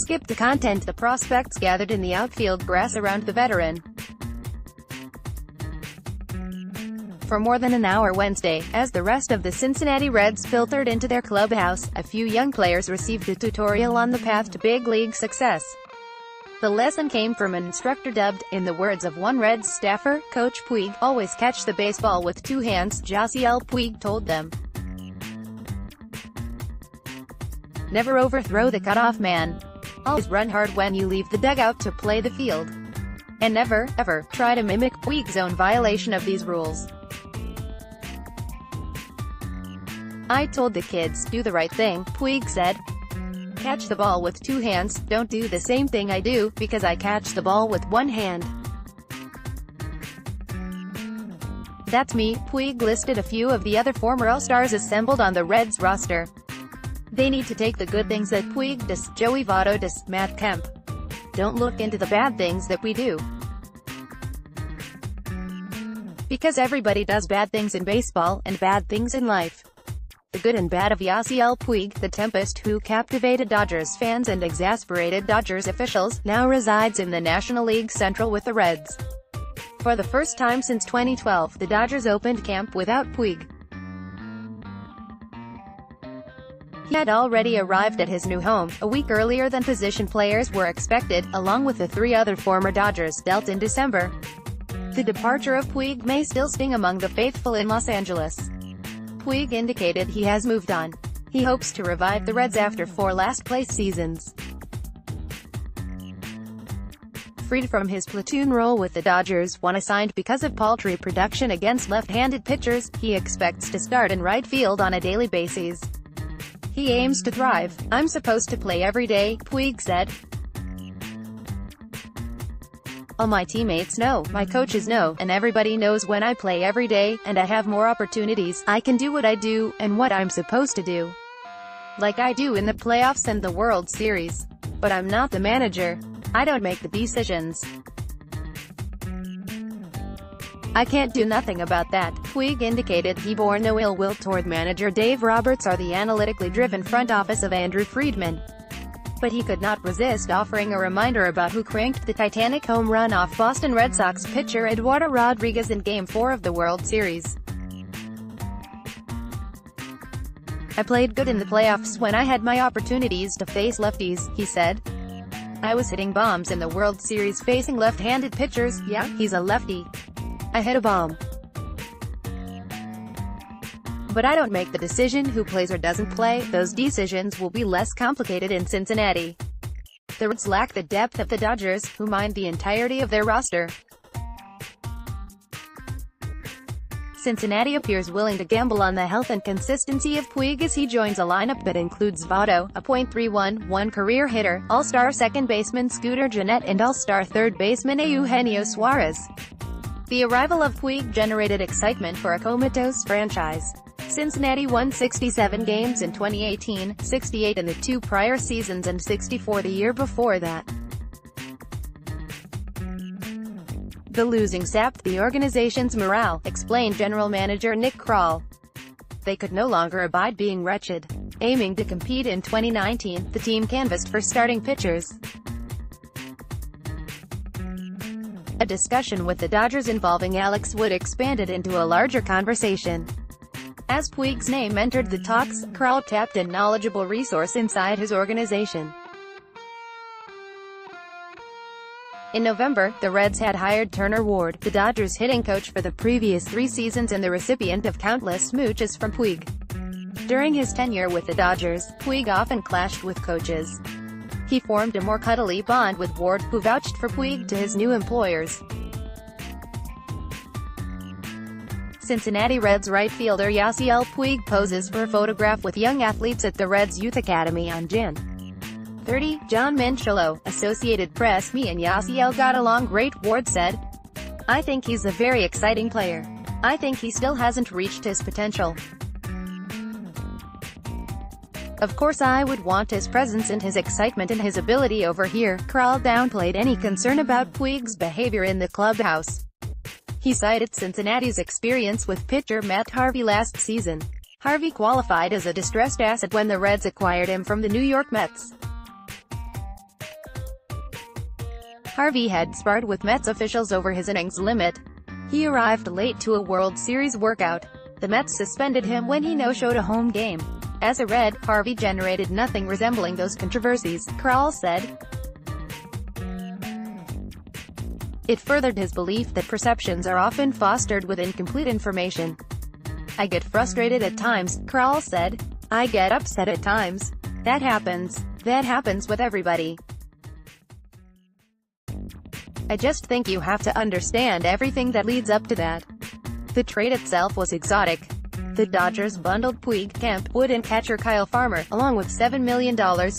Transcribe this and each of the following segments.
Skip the content. The prospects gathered in the outfield grass around the veteran for more than an hour Wednesday. As the rest of the Cincinnati Reds filtered into their clubhouse, a few young players received a tutorial on the path to big league success. The lesson came from an instructor dubbed, in the words of one Reds staffer, Coach Puig, "Always catch the baseball with two hands," Yasiel Puig told them. "Never overthrow the cutoff man. Always run hard when you leave the dugout to play the field. And never, ever, try to mimic Puig's own violation of these rules. I told the kids, do the right thing," Puig said. "Catch the ball with two hands, don't do the same thing I do, because I catch the ball with one hand. That's me." Puig listed a few of the other former All-Stars assembled on the Reds roster. "They need to take the good things that Puig does, Joey Votto does, Matt Kemp. Don't look into the bad things that we do. Because everybody does bad things in baseball, and bad things in life." The good and bad of Yasiel Puig, the Tempest who captivated Dodgers fans and exasperated Dodgers officials, now resides in the National League Central with the Reds. For the first time since 2012, the Dodgers opened camp without Puig. He had already arrived at his new home, a week earlier than position players were expected, along with the three other former Dodgers dealt in December. The departure of Puig may still sting among the faithful in Los Angeles. Puig indicated he has moved on. He hopes to revive the Reds after 4 last-place seasons. Freed from his platoon role with the Dodgers, one assigned because of paltry production against left-handed pitchers, he expects to start in right field on a daily basis. He aims to thrive. "I'm supposed to play every day," Puig said. "All my teammates know, my coaches know, and everybody knows when I play every day, and I have more opportunities, I can do what I do, and what I'm supposed to do. Like I do in the playoffs and the World Series. But I'm not the manager. I don't make the decisions. I can't do nothing about that." Puig indicated he bore no ill will toward manager Dave Roberts or the analytically driven front office of Andrew Friedman. But he could not resist offering a reminder about who cranked the Titanic home run off Boston Red Sox pitcher Eduardo Rodriguez in Game 4 of the World Series. "I played good in the playoffs when I had my opportunities to face lefties," he said. "I was hitting bombs in the World Series facing left-handed pitchers. Yeah, he's a lefty. I hit a bomb. But I don't make the decision who plays or doesn't play. Those decisions will be less complicated in Cincinnati. The Reds lack the depth of the Dodgers, who mind the entirety of their roster. Cincinnati appears willing to gamble on the health and consistency of Puig as he joins a lineup that includes Votto, a .311 career hitter, All-Star second baseman Scooter Gennett and All-Star third baseman Eugenio Suarez. The arrival of Puig generated excitement for a comatose franchise. Cincinnati won 67 games in 2018, 68 in the 2 prior seasons and 64 the year before that. The losing sapped the organization's morale, explained general manager Nick Krall. They could no longer abide being wretched. Aiming to compete in 2019, the team canvassed for starting pitchers. A discussion with the Dodgers involving Alex Wood expanded into a larger conversation. As Puig's name entered the talks, Krall tapped a knowledgeable resource inside his organization. In November, the Reds had hired Turner Ward, the Dodgers' hitting coach for the previous 3 seasons and the recipient of countless smooches from Puig. During his tenure with the Dodgers, Puig often clashed with coaches. He formed a more cuddly bond with Ward, who vouched for Puig to his new employers. Cincinnati Reds right fielder Yasiel Puig poses for a photograph with young athletes at the Reds Youth Academy on Jan. 30. John Minchillo, Associated Press. "Me and Yasiel got along great," Ward said. "I think he's a very exciting player. I think he still hasn't reached his potential. Of course I would want his presence and his excitement and his ability over here." Krall downplayed any concern about Puig's behavior in the clubhouse. He cited Cincinnati's experience with pitcher Matt Harvey last season. Harvey qualified as a distressed asset when the Reds acquired him from the New York Mets. Harvey had sparred with Mets officials over his innings limit. He arrived late to a World Series workout. The Mets suspended him when he no-showed a home game. As a Red, Harvey generated nothing resembling those controversies, Krall said. It furthered his belief that perceptions are often fostered with incomplete information. I get frustrated at times, Krall said. I get upset at times. That happens. That happens with everybody. I just think you have to understand everything that leads up to that. The trade itself was exotic. The Dodgers bundled Puig, Kemp, Wood and catcher Kyle Farmer, along with $7 million,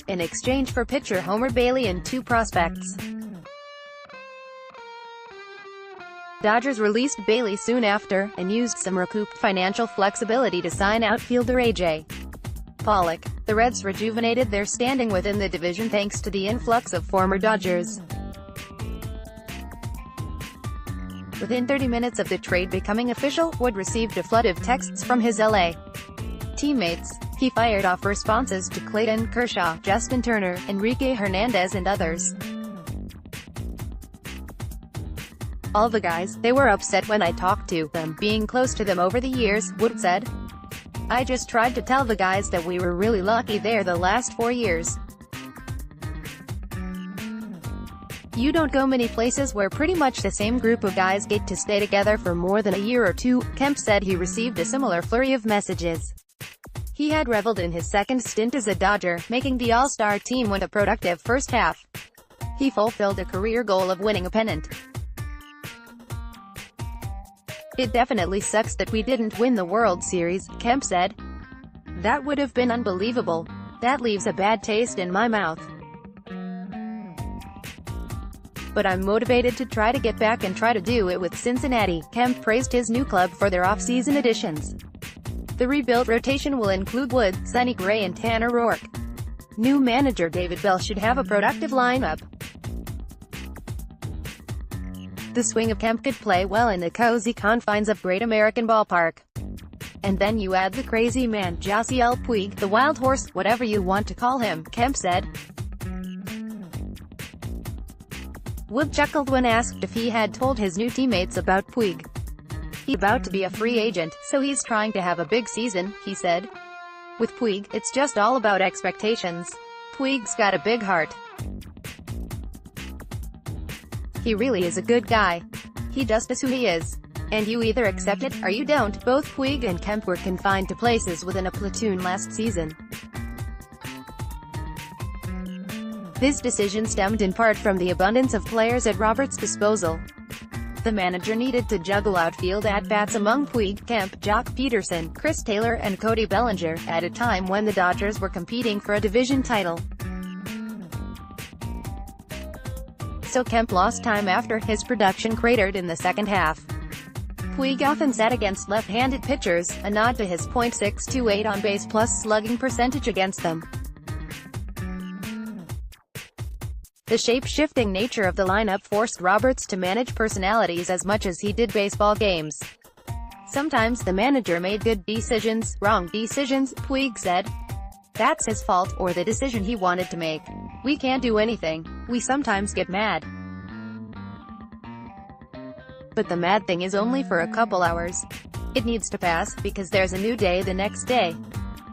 in exchange for pitcher Homer Bailey and 2 prospects. Dodgers released Bailey soon after, and used some recouped financial flexibility to sign outfielder A.J. Pollock. The Reds rejuvenated their standing within the division thanks to the influx of former Dodgers. Within 30 minutes of the trade becoming official, Wood received a flood of texts from his LA teammates. He fired off responses to Clayton Kershaw, Justin Turner, Enrique Hernandez and others. All the guys, they were upset when I talked to them, being close to them over the years, Wood said. I just tried to tell the guys that we were really lucky there the last 4 years. You don't go many places where pretty much the same group of guys get to stay together for more than a year or two. Kemp said he received a similar flurry of messages. He had reveled in his second stint as a Dodger, making the All-Star team with a productive first half. He fulfilled a career goal of winning a pennant. It definitely sucks that we didn't win the World Series, Kemp said. That would have been unbelievable. That leaves a bad taste in my mouth. But I'm motivated to try to get back and try to do it with Cincinnati. Kemp praised his new club for their off-season additions. The rebuilt rotation will include Wood, Sonny Gray and Tanner Roark. New manager David Bell should have a productive lineup. The swing of Kemp could play well in the cozy confines of Great American Ballpark. And then you add the crazy man, Yasiel Puig, the wild horse, whatever you want to call him, Kemp said. Wood chuckled when asked if he had told his new teammates about Puig. He's about to be a free agent, so he's trying to have a big season, he said. With Puig, it's just all about expectations. Puig's got a big heart. He really is a good guy. He just is who he is. And you either accept it, or you don't. Both Puig and Kemp were confined to places within a platoon last season. This decision stemmed in part from the abundance of players at Roberts' disposal. The manager needed to juggle outfield at-bats among Puig, Kemp, Jock Peterson, Chris Taylor and Cody Bellinger, at a time when the Dodgers were competing for a division title. So Kemp lost time after his production cratered in the second half. Puig often sat against left-handed pitchers, a nod to his .628 on-base plus slugging percentage against them. The shape-shifting nature of the lineup forced Roberts to manage personalities as much as he did baseball games. Sometimes the manager made good decisions, wrong decisions, Puig said. That's his fault, or the decision he wanted to make. We can't do anything. We sometimes get mad. But the mad thing is only for a couple hours. It needs to pass, because there's a new day the next day.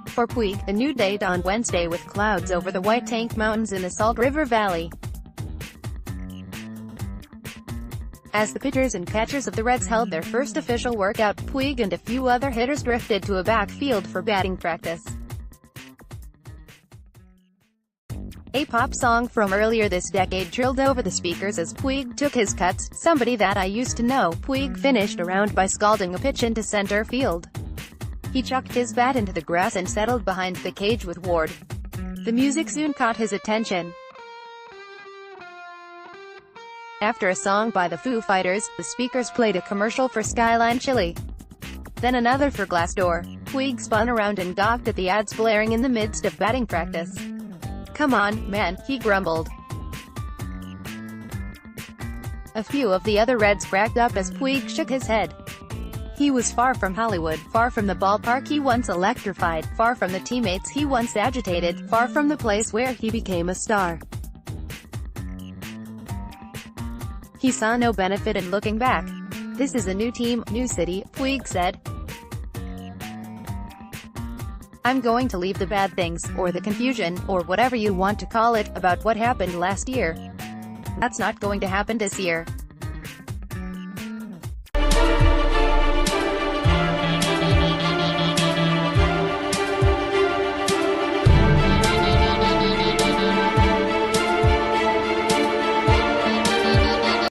For Puig, the new day dawned Wednesday with clouds over the White Tank Mountains in the Salt River Valley. As the pitchers and catchers of the Reds held their first official workout, Puig and a few other hitters drifted to a backfield for batting practice. A pop song from earlier this decade trilled over the speakers as Puig took his cuts. Somebody that I used to know. Puig finished a round by scalding a pitch into center field. He chucked his bat into the grass and settled behind the cage with Ward. The music soon caught his attention. After a song by the Foo Fighters, the speakers played a commercial for Skyline Chili. Then another for Glassdoor. Puig spun around and gawked at the ads blaring in the midst of batting practice. Come on, man, he grumbled. A few of the other Reds cracked up as Puig shook his head. He was far from Hollywood, far from the ballpark he once electrified, far from the teammates he once agitated, far from the place where he became a star. He saw no benefit in looking back. This is a new team, new city, Puig said. I'm going to leave the bad things, or the confusion, or whatever you want to call it, about what happened last year. That's not going to happen this year.